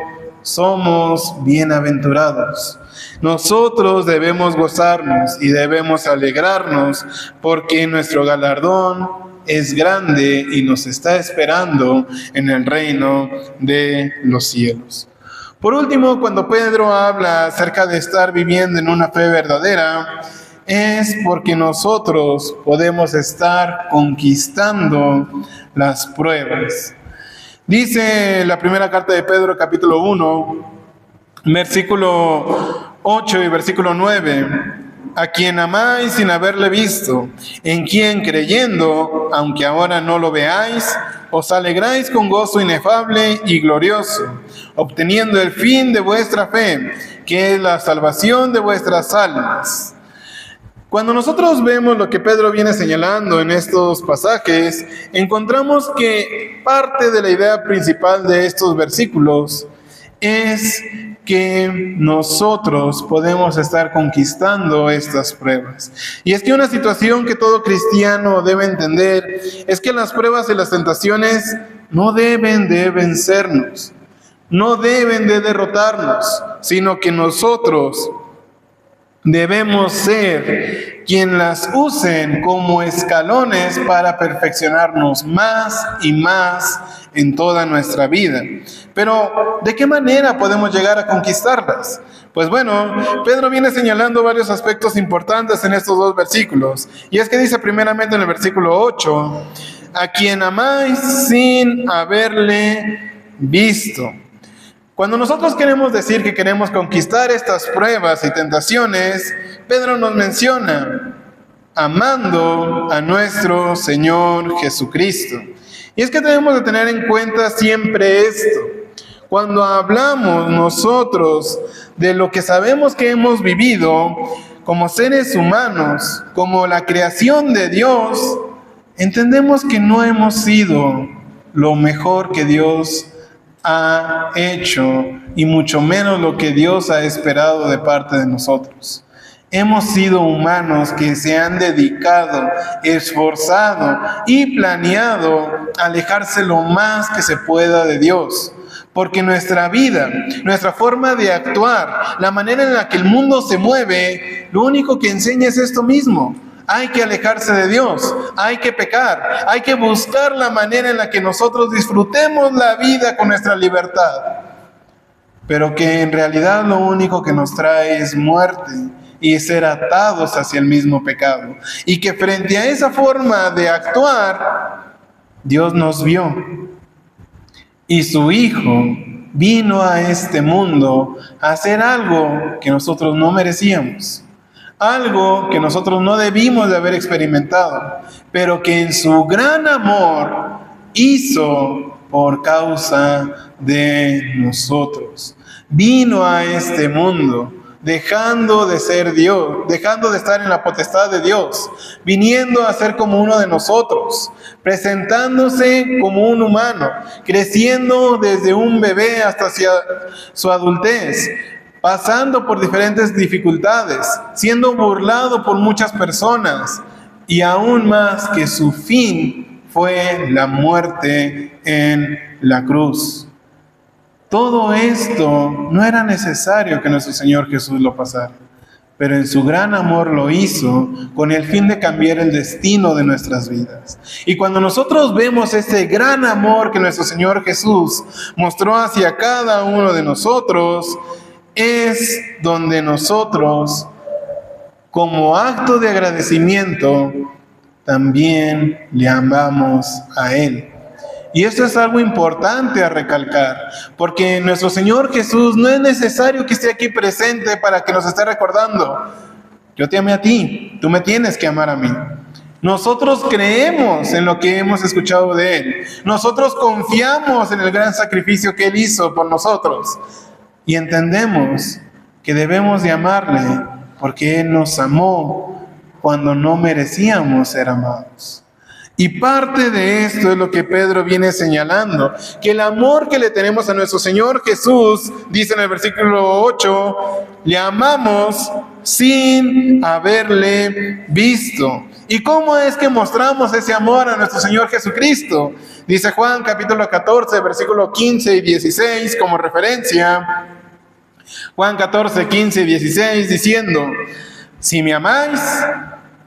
somos bienaventurados. Nosotros debemos gozarnos y debemos alegrarnos, porque nuestro galardón es grande y nos está esperando en el reino de los cielos. Por último, cuando Pedro habla acerca de estar viviendo en una fe verdadera, es porque nosotros podemos estar conquistando las pruebas. Dice la primera carta de Pedro, capítulo 1, versículo 8 y versículo 9. A quien amáis sin haberle visto, en quien creyendo, aunque ahora no lo veáis, os alegráis con gozo inefable y glorioso, obteniendo el fin de vuestra fe, que es la salvación de vuestras almas. Cuando nosotros vemos lo que Pedro viene señalando en estos pasajes, encontramos que parte de la idea principal de estos versículos es que nosotros podemos estar conquistando estas pruebas. Y es que una situación que todo cristiano debe entender es que las pruebas y las tentaciones no deben de vencernos, no deben de derrotarnos, sino que nosotros debemos ser quien las usen como escalones para perfeccionarnos más y más en toda nuestra vida. Pero, ¿de qué manera podemos llegar a conquistarlas? Pues bueno, Pedro viene señalando varios aspectos importantes en estos dos versículos. Y es que dice primeramente en el versículo 8, a quien amáis sin haberle visto. Cuando nosotros queremos decir que queremos conquistar estas pruebas y tentaciones, Pedro nos menciona amando a nuestro Señor Jesucristo. Y es que debemos de tener en cuenta siempre esto. Cuando hablamos nosotros de lo que sabemos que hemos vivido como seres humanos, como la creación de Dios, entendemos que no hemos sido lo mejor que Dios ha hecho y mucho menos lo que Dios ha esperado de parte de nosotros. Hemos sido humanos que se han dedicado, esforzado y planeado a alejarse lo más que se pueda de Dios. Porque nuestra vida, nuestra forma de actuar, la manera en la que el mundo se mueve, lo único que enseña es esto mismo. Hay que alejarse de Dios, hay que pecar, hay que buscar la manera en la que nosotros disfrutemos la vida con nuestra libertad. Pero que en realidad lo único que nos trae es muerte y ser atados hacia el mismo pecado. Y que frente a esa forma de actuar, Dios nos vio. Y su Hijo vino a este mundo a hacer algo que nosotros no merecíamos. Algo que nosotros no debimos de haber experimentado, pero que en su gran amor hizo por causa de nosotros. Vino a este mundo, dejando de ser Dios, dejando de estar en la potestad de Dios, viniendo a ser como uno de nosotros, presentándose como un humano, creciendo desde un bebé hasta hacia su adultez, pasando por diferentes dificultades, siendo burlado por muchas personas, y aún más que su fin fue la muerte en la cruz. Todo esto no era necesario que nuestro Señor Jesús lo pasara, pero en su gran amor lo hizo con el fin de cambiar el destino de nuestras vidas. Y cuando nosotros vemos este gran amor que nuestro Señor Jesús mostró hacia cada uno de nosotros, es donde nosotros, como acto de agradecimiento, también le amamos a Él. Y esto es algo importante a recalcar, porque nuestro Señor Jesús no es necesario que esté aquí presente para que nos esté recordando: yo te amé a ti, tú me tienes que amar a mí. Nosotros creemos en lo que hemos escuchado de Él. Nosotros confiamos en el gran sacrificio que Él hizo por nosotros. Y entendemos que debemos de amarle porque Él nos amó cuando no merecíamos ser amados. Y parte de esto es lo que Pedro viene señalando, que el amor que le tenemos a nuestro Señor Jesús, dice en el versículo 8, le amamos sin haberle visto. ¿Y cómo es que mostramos ese amor a nuestro Señor Jesucristo? Dice Juan capítulo 14, versículo 15 y 16 como referencia. Juan 14, 15 y 16 diciendo: si me amáis,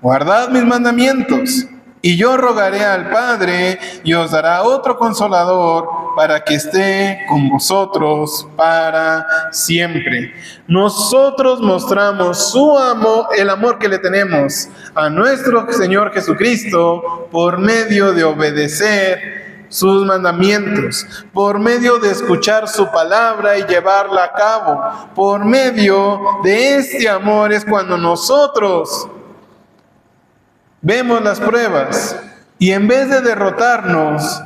guardad mis mandamientos. Y yo rogaré al Padre y os dará otro Consolador para que esté con vosotros para siempre. Nosotros mostramos su amor, el amor que le tenemos a nuestro Señor Jesucristo por medio de obedecer sus mandamientos, por medio de escuchar su palabra y llevarla a cabo. Por medio de este amor es cuando nosotros vemos las pruebas y en vez de derrotarnos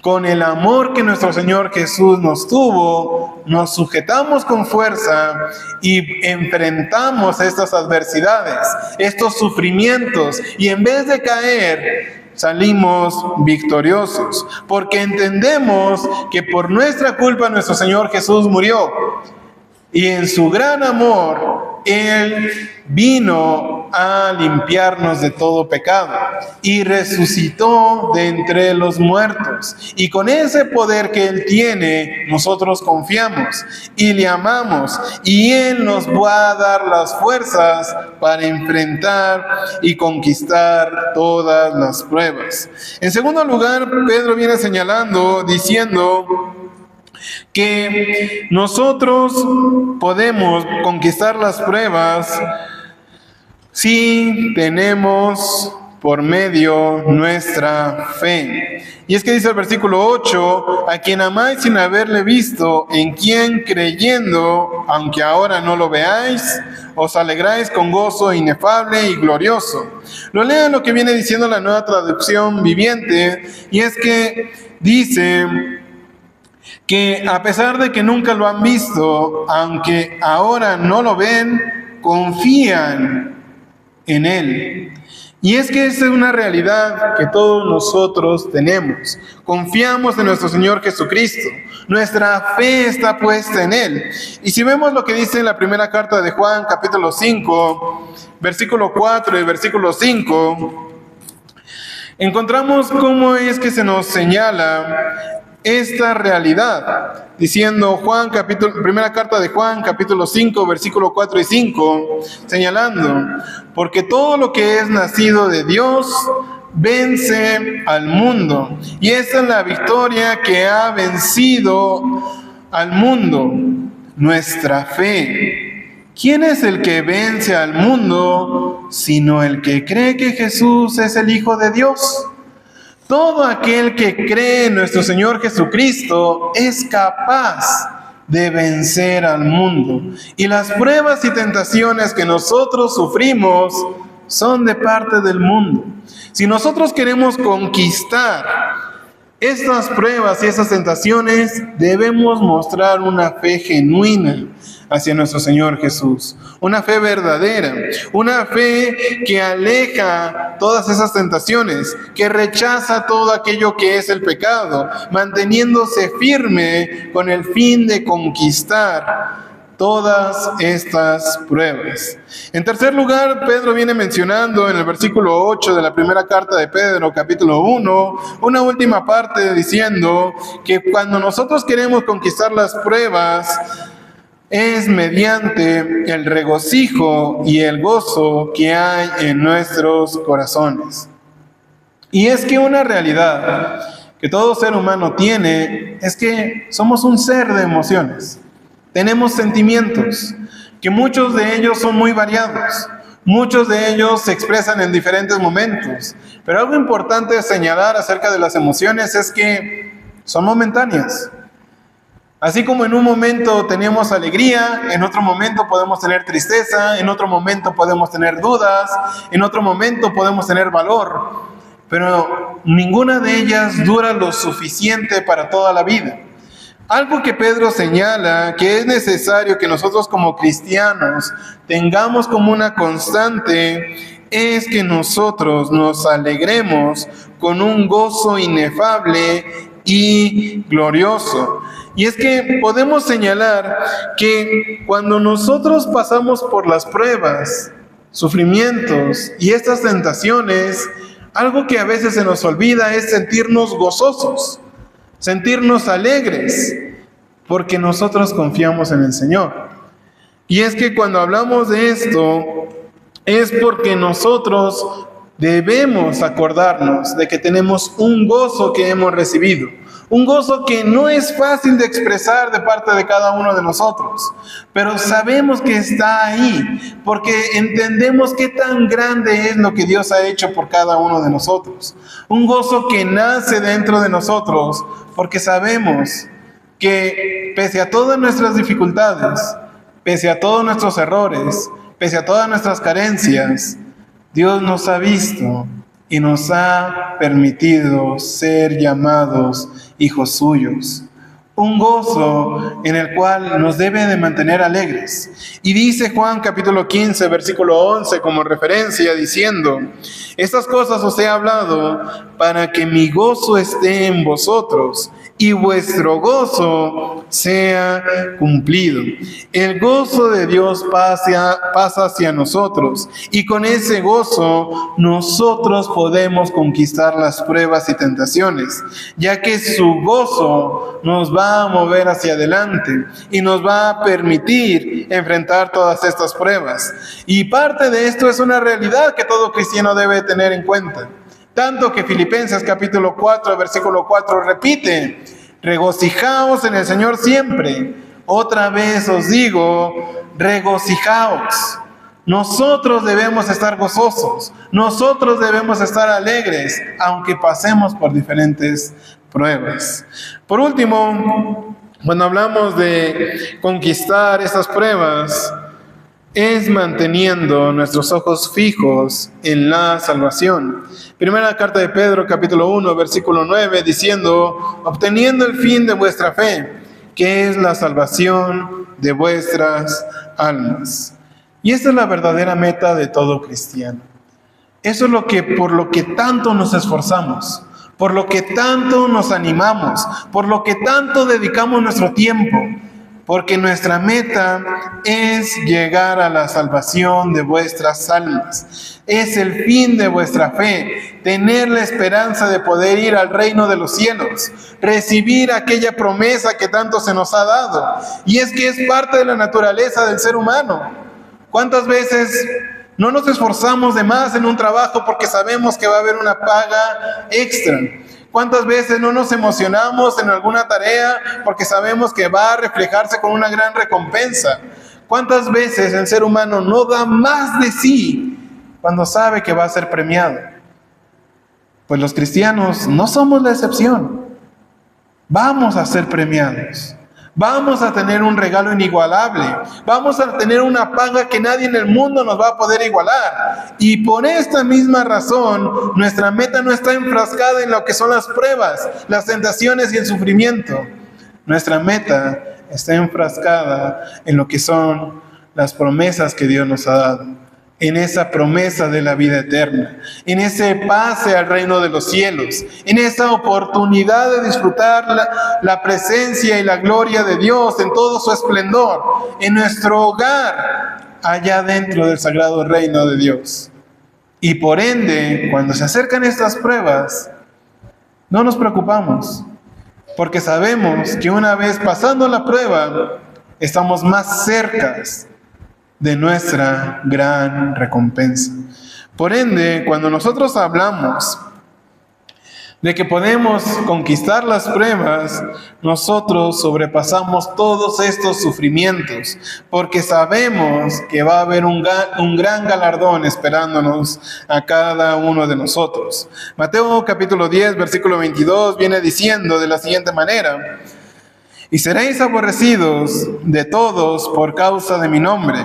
con el amor que nuestro Señor Jesús nos tuvo, nos sujetamos con fuerza y enfrentamos estas adversidades, estos sufrimientos, y en vez de caer, salimos victoriosos, porque entendemos que por nuestra culpa nuestro Señor Jesús murió. Y en su gran amor, Él vino a limpiarnos de todo pecado y resucitó de entre los muertos. Y con ese poder que Él tiene, nosotros confiamos y le amamos. Y Él nos va a dar las fuerzas para enfrentar y conquistar todas las pruebas. En segundo lugar, Pedro viene señalando, diciendo que nosotros podemos conquistar las pruebas si tenemos por medio nuestra fe. Y es que dice el versículo 8, a quien amáis sin haberle visto, en quien creyendo, aunque ahora no lo veáis, os alegráis con gozo inefable y glorioso. Lo lean lo que viene diciendo la Nueva Traducción Viviente, y es que dice que a pesar de que nunca lo han visto, aunque ahora no lo ven, confían en Él. Y es que esa es una realidad que todos nosotros tenemos. Confiamos en nuestro Señor Jesucristo. Nuestra fe está puesta en Él. Y si vemos lo que dice en la primera carta de Juan, capítulo 5, versículo 4 y versículo 5, encontramos cómo es que se nos señala esta realidad, diciendo primera carta de Juan, capítulo 5, versículo 4 y 5, señalando: porque todo lo que es nacido de Dios vence al mundo, y esta es la victoria que ha vencido al mundo, nuestra fe. ¿Quién es el que vence al mundo sino el que cree que Jesús es el Hijo de Dios? Todo aquel que cree en nuestro Señor Jesucristo es capaz de vencer al mundo. Y las pruebas y tentaciones que nosotros sufrimos son de parte del mundo. Si nosotros queremos conquistar estas pruebas y estas tentaciones debemos mostrar una fe genuina hacia nuestro Señor Jesús, una fe verdadera, una fe que aleja todas esas tentaciones, que rechaza todo aquello que es el pecado, manteniéndose firme con el fin de conquistar todas estas pruebas. En tercer lugar, Pedro viene mencionando en el versículo 8 de la primera carta de Pedro, capítulo 1, una última parte diciendo que cuando nosotros queremos conquistar las pruebas, es mediante el regocijo y el gozo que hay en nuestros corazones. Y es que una realidad que todo ser humano tiene es que somos un ser de emociones. Tenemos sentimientos, que muchos de ellos son muy variados. Muchos de ellos se expresan en diferentes momentos. Pero algo importante de señalar acerca de las emociones es que son momentáneas. Así como en un momento tenemos alegría, en otro momento podemos tener tristeza, en otro momento podemos tener dudas, en otro momento podemos tener valor. Pero ninguna de ellas dura lo suficiente para toda la vida. Algo que Pedro señala que es necesario que nosotros como cristianos tengamos como una constante es que nosotros nos alegremos con un gozo inefable y glorioso. Y es que podemos señalar que cuando nosotros pasamos por las pruebas, sufrimientos y estas tentaciones, algo que a veces se nos olvida es sentirnos gozosos, sentirnos alegres, porque nosotros confiamos en el Señor. Y es que cuando hablamos de esto, es porque nosotros debemos acordarnos de que tenemos un gozo que hemos recibido, un gozo que no es fácil de expresar de parte de cada uno de nosotros, pero sabemos que está ahí, porque entendemos qué tan grande es lo que Dios ha hecho por cada uno de nosotros. Un gozo que nace dentro de nosotros, porque sabemos que pese a todas nuestras dificultades, pese a todos nuestros errores, pese a todas nuestras carencias, Dios nos ha visto y nos ha permitido ser llamados hijos suyos. Un gozo en el cual nos debe de mantener alegres. Y dice Juan capítulo 15, versículo 11 como referencia, diciendo: estas cosas os he hablado para que mi gozo esté en vosotros y vuestro gozo sea cumplido. El gozo de Dios pasa hacia nosotros, y con ese gozo nosotros podemos conquistar las pruebas y tentaciones, ya que su gozo nos va a mover hacia adelante y nos va a permitir enfrentar todas estas pruebas. Y parte de esto es una realidad que todo cristiano debe tener en cuenta. Tanto que Filipenses capítulo 4, versículo 4 repite: regocijaos en el Señor siempre. Otra vez os digo, regocijaos. Nosotros debemos estar gozosos, nosotros debemos estar alegres, aunque pasemos por diferentes pruebas. Por último, cuando hablamos de conquistar estas pruebas, es manteniendo nuestros ojos fijos en la salvación. Primera carta de Pedro, capítulo 1, versículo 9, diciendo: obteniendo el fin de vuestra fe, que es la salvación de vuestras almas. Y esta es la verdadera meta de todo cristiano. Eso es por lo que tanto nos esforzamos, por lo que tanto nos animamos, por lo que tanto dedicamos nuestro tiempo. Porque nuestra meta es llegar a la salvación de vuestras almas. Es el fin de vuestra fe, tener la esperanza de poder ir al reino de los cielos, recibir aquella promesa que tanto se nos ha dado. Y es que es parte de la naturaleza del ser humano. ¿Cuántas veces no nos esforzamos de más en un trabajo porque sabemos que va a haber una paga extra? ¿Cuántas veces no nos emocionamos en alguna tarea porque sabemos que va a reflejarse con una gran recompensa? ¿Cuántas veces el ser humano no da más de sí cuando sabe que va a ser premiado? Pues los cristianos no somos la excepción. Vamos a ser premiados. Vamos a tener un regalo inigualable. Vamos a tener una paga que nadie en el mundo nos va a poder igualar. Y por esta misma razón, nuestra meta no está enfrascada en lo que son las pruebas, las tentaciones y el sufrimiento. Nuestra meta está enfrascada en lo que son las promesas que Dios nos ha dado, en esa promesa de la vida eterna, en ese pase al reino de los cielos, en esa oportunidad de disfrutar la presencia y la gloria de Dios en todo su esplendor, en nuestro hogar, allá dentro del sagrado reino de Dios. Y por ende, cuando se acercan estas pruebas, no nos preocupamos, porque sabemos que una vez pasando la prueba, estamos más cerca de nuestra gran recompensa. Por ende, cuando nosotros hablamos de que podemos conquistar las pruebas, nosotros sobrepasamos todos estos sufrimientos, porque sabemos que va a haber un gran galardón esperándonos a cada uno de nosotros. Mateo capítulo 10, versículo 22 viene diciendo de la siguiente manera: y seréis aborrecidos de todos por causa de mi nombre,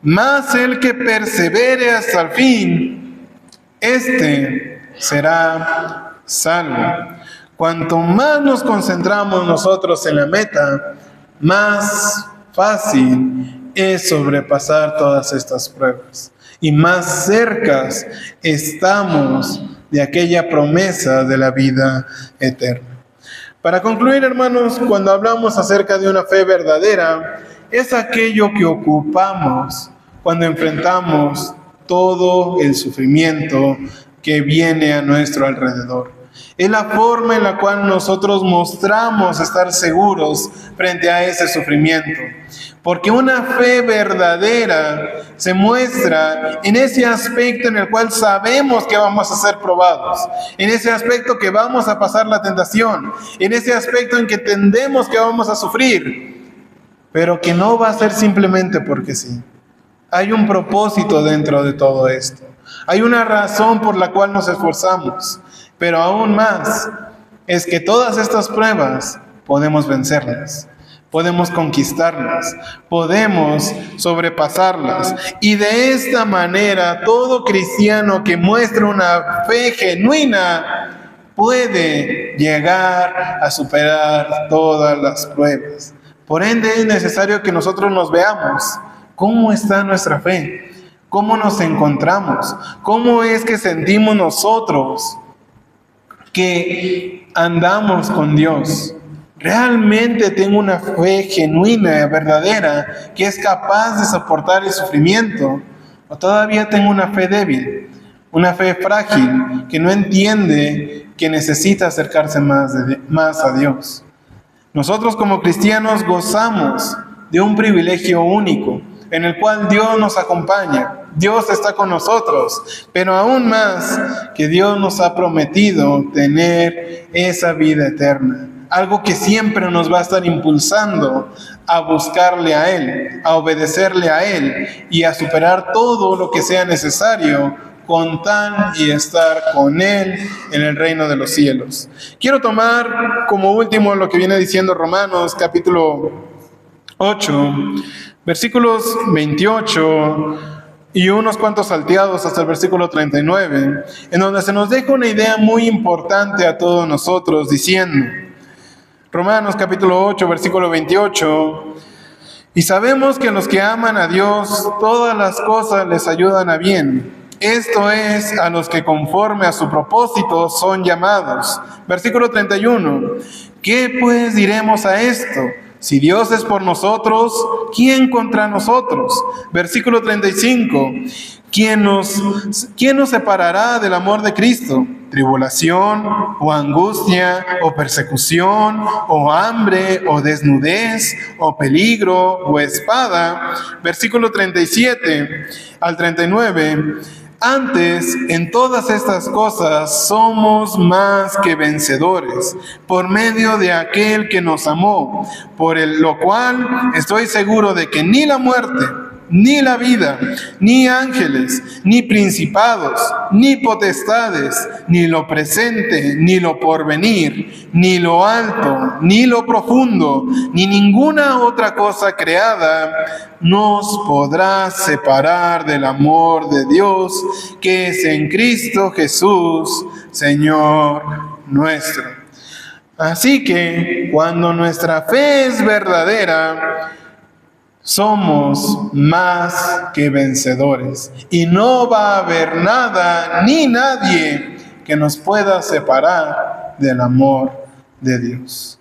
mas el que persevere hasta el fin, éste será salvo. Cuanto más nos concentramos nosotros en la meta, más fácil es sobrepasar todas estas pruebas y más cercas estamos de aquella promesa de la vida eterna. Para concluir, hermanos, cuando hablamos acerca de una fe verdadera, es aquello que ocupamos cuando enfrentamos todo el sufrimiento que viene a nuestro alrededor. Es la forma en la cual nosotros mostramos estar seguros frente a ese sufrimiento. Porque una fe verdadera se muestra en ese aspecto en el cual sabemos que vamos a ser probados, en ese aspecto que vamos a pasar la tentación, en ese aspecto en que entendemos que vamos a sufrir, pero que no va a ser simplemente porque sí. Hay un propósito dentro de todo esto. Hay una razón por la cual nos esforzamos, pero aún más es que todas estas pruebas podemos vencerlas, podemos conquistarlas, podemos sobrepasarlas. Y de esta manera, todo cristiano que muestra una fe genuina puede llegar a superar todas las pruebas. Por ende, es necesario que nosotros nos veamos. ¿Cómo está nuestra fe? ¿Cómo nos encontramos? ¿Cómo es que sentimos nosotros que andamos con Dios? ¿Realmente tengo una fe genuina, verdadera, que es capaz de soportar el sufrimiento? ¿O todavía tengo una fe débil, una fe frágil, que no entiende que necesita acercarse más a Dios? Nosotros como cristianos gozamos de un privilegio único, en el cual Dios nos acompaña, Dios está con nosotros, pero aún más que Dios nos ha prometido tener esa vida eterna, algo que siempre nos va a estar impulsando a buscarle a Él, a obedecerle a Él y a superar todo lo que sea necesario con tal y estar con Él en el reino de los cielos. Quiero tomar como último lo que viene diciendo Romanos capítulo 8, versículos 28 y unos cuantos salteados hasta el versículo 39, en donde se nos deja una idea muy importante a todos nosotros, diciendo, Romanos capítulo 8, versículo 28, y sabemos que a los que aman a Dios, todas las cosas les ayudan a bien. Esto es, a los que conforme a su propósito son llamados. Versículo 31, ¿qué pues diremos a esto? Si Dios es por nosotros, ¿quién contra nosotros? Versículo 35. ¿Quién nos separará del amor de Cristo? ¿Tribulación, o angustia, o persecución, o hambre, o desnudez, o peligro, o espada? Versículo 37 al 39. Antes, en todas estas cosas, somos más que vencedores, por medio de aquel que nos amó, lo cual estoy seguro de que ni la muerte, ni la vida, ni ángeles, ni principados, ni potestades, ni lo presente, ni lo porvenir, ni lo alto, ni lo profundo, ni ninguna otra cosa creada nos podrá separar del amor de Dios que es en Cristo Jesús, Señor nuestro. Así que cuando nuestra fe es verdadera, somos más que vencedores y no va a haber nada ni nadie que nos pueda separar del amor de Dios.